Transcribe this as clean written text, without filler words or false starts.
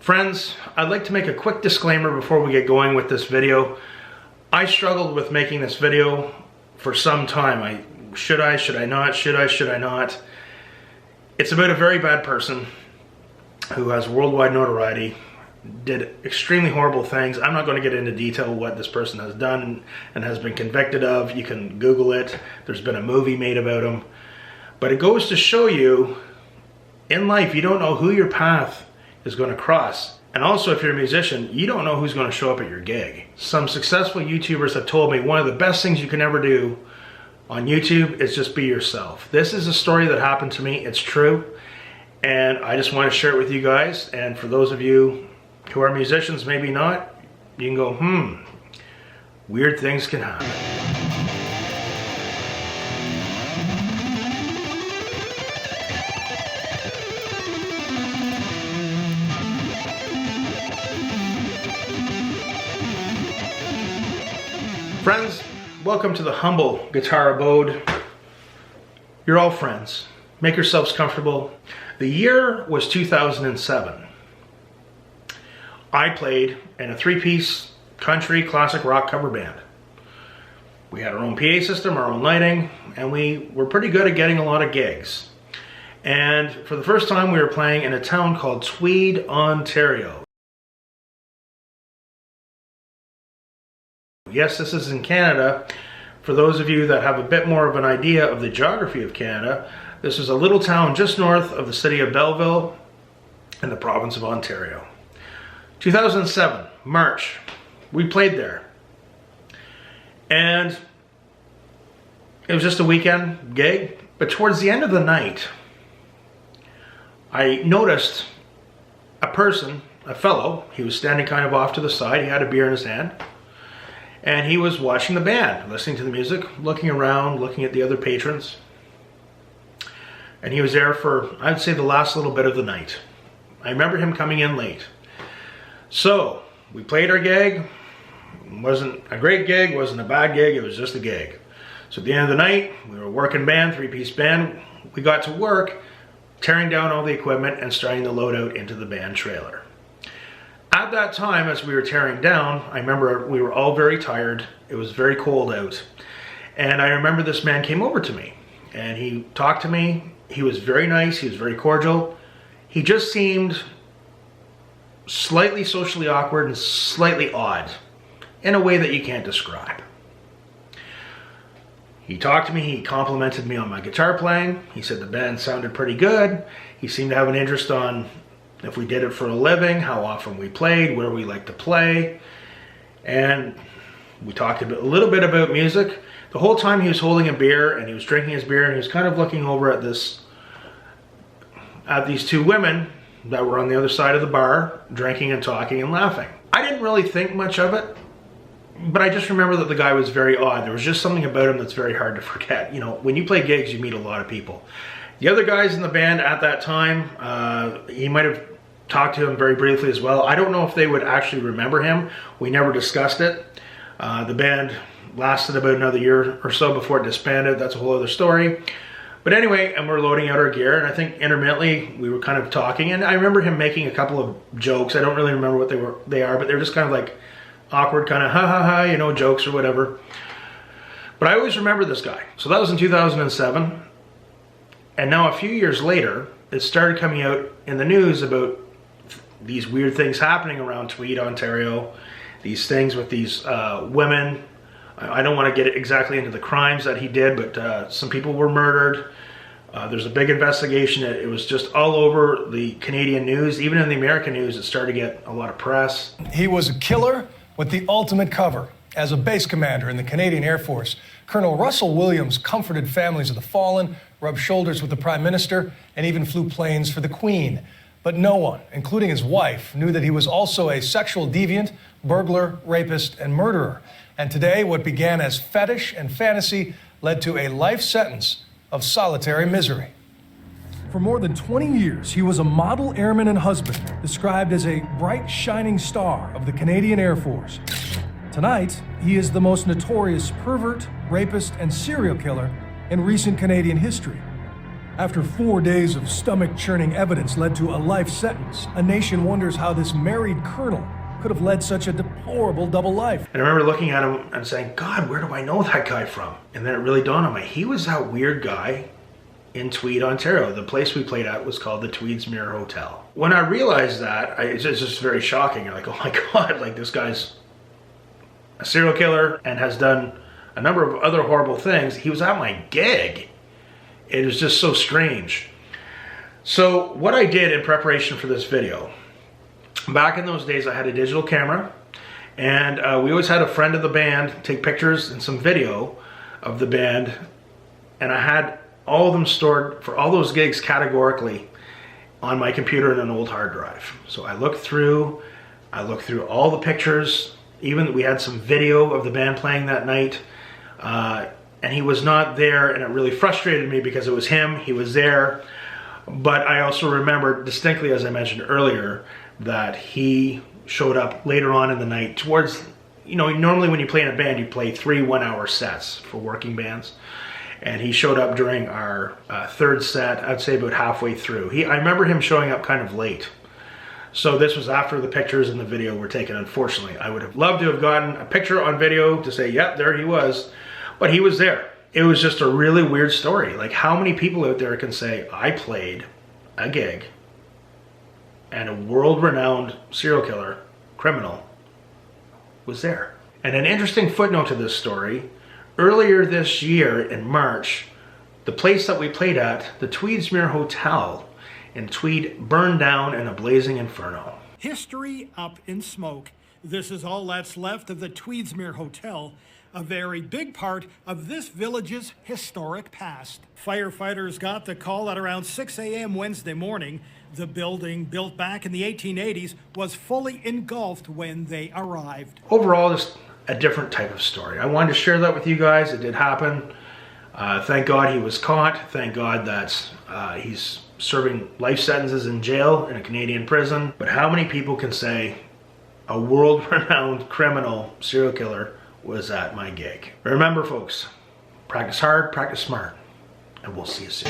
Friends, I'd like to make a quick disclaimer before we get going with this video. I struggled with making this video for some time. Should I not? It's about a very bad person who has worldwide notoriety, did extremely horrible things. I'm not going to get into detail what this person has done and has been convicted of. You can Google it. There's been a movie made about him. But it goes to show you, in life, you don't know who your path is going to cross. And also, if you're a musician, you don't know who's going to show up at your gig. Some successful YouTubers have told me one of the best things you can ever do on YouTube is just be yourself. This is a story that happened to me. It's true. And I just want to share it with you guys. And for those of you who are musicians, maybe not, you can go, weird things can happen. Friends, welcome to the humble guitar abode. You're all friends. Make yourselves comfortable. The year was 2007. I played in a three-piece country classic rock cover band. We had our own PA system, our own lighting, and we were pretty good at getting a lot of gigs. And for the first time, we were playing in a town called Tweed, Ontario. Yes, this is in Canada. For those of you that have a bit more of an idea of the geography of Canada, this is a little town just north of the city of Belleville in the province of Ontario. 2007, March, we played there. And it was just a weekend gig, but towards the end of the night, I noticed a person, a fellow. He was standing kind of off to the side. He had a beer in his hand. And he was watching the band, listening to the music, looking around, looking at the other patrons. And he was there for, I'd say, the last little bit of the night. I remember him coming in late. So, we played our gig. It wasn't a great gig, wasn't a bad gig, it was just a gig. So at the end of the night, we were a working band, three-piece band. We got to work, tearing down all the equipment and starting to load out into the band trailer. At that time, as we were tearing down, I remember we were all very tired. It was very cold out. And I remember this man came over to me and he talked to me. He was very nice. He was very cordial. He just seemed slightly socially awkward and slightly odd in a way that you can't describe. He talked to me. He complimented me on my guitar playing. He said the band sounded pretty good. He seemed to have an interest on if we did it for a living, how often we played, where we like to play. And we talked a little bit about music. The whole time he was holding a beer and he was drinking his beer and he was kind of looking over at these two women that were on the other side of the bar, drinking and talking and laughing. I didn't really think much of it, but I just remember that the guy was very odd. There was just something about him that's very hard to forget. You know, when you play gigs, you meet a lot of people. The other guys in the band at that time, he might have talked to him very briefly as well. I don't know if they would actually remember him. We never discussed it. The band lasted about another year or so before it disbanded. That's a whole other story. But anyway, and we're loading out our gear, and I think intermittently we were kind of talking, and I remember him making a couple of jokes. I don't really remember what they are, but they're just kind of like awkward, kind of ha ha ha, you know, jokes or whatever. But I always remember this guy. So that was in 2007. And now a few years later, it started coming out in the news about these weird things happening around Tweed, Ontario. These things with these women. I don't want to get exactly into the crimes that he did, but some people were murdered. There's a big investigation. It was just all over the Canadian news. Even in the American news, it started to get a lot of press. He was a killer with the ultimate cover. As a base commander in the Canadian Air Force, Col Russell Williams comforted families of the fallen, rubbed shoulders with the Prime Minister, and even flew planes for the Queen. But no one, including his wife, knew that he was also a sexual deviant, burglar, rapist, and murderer. And today, what began as fetish and fantasy led to a life sentence of solitary misery. For more than 20 years, he was a model airman and husband, described as a bright, shining star of the Canadian Air Force. Tonight, he is the most notorious pervert, rapist, and serial killer in recent Canadian history. After 4 days of stomach-churning evidence led to a life sentence, a nation wonders how this married colonel could have led such a deplorable double life. And I remember looking at him and saying, God, where do I know that guy from? And then it really dawned on me, he was that weird guy in Tweed, Ontario. The place we played at was called the Tweedsmuir Hotel. When I realized that, it's just very shocking. You're like, oh my God, like this guy's a serial killer and has done a number of other horrible things. He was at my gig. It was just so strange. So what I did in preparation for this video, back in those days I had a digital camera, and we always had a friend of the band take pictures and some video of the band, and I had all of them stored for all those gigs categorically on my computer in an old hard drive. So I looked through all the pictures. Even we had some video of the band playing that night, and he was not there, and it really frustrated me because it was him, he was there. But I also remember distinctly, as I mentioned earlier, that he showed up later on in the night towards, you know, normally when you play in a band, you play 3 one-hour sets for working bands. And he showed up during our third set, I'd say about halfway through. I remember him showing up kind of late. So this was after the pictures and the video were taken, unfortunately. I would have loved to have gotten a picture on video to say, yep, there he was. But he was there. It was just a really weird story. Like, how many people out there can say, I played a gig and a world-renowned serial killer, criminal, was there? And an interesting footnote to this story, earlier this year in March, the place that we played at, the Tweedsmuir Hotel in Tweed, burned down in a blazing inferno. History up in smoke. This is all that's left of the Tweedsmuir Hotel, a very big part of this village's historic past. Firefighters got the call at around 6 a.m. Wednesday morning. The building, built back in the 1880s, was fully engulfed when they arrived. Overall, just a different type of story. I wanted to share that with you guys. It did happen. Thank God he was caught. Thank God that he's serving life sentences in jail in a Canadian prison. But how many people can say a world-renowned criminal serial killer was at my gig? Remember, folks, practice hard, practice smart, and we'll see you soon.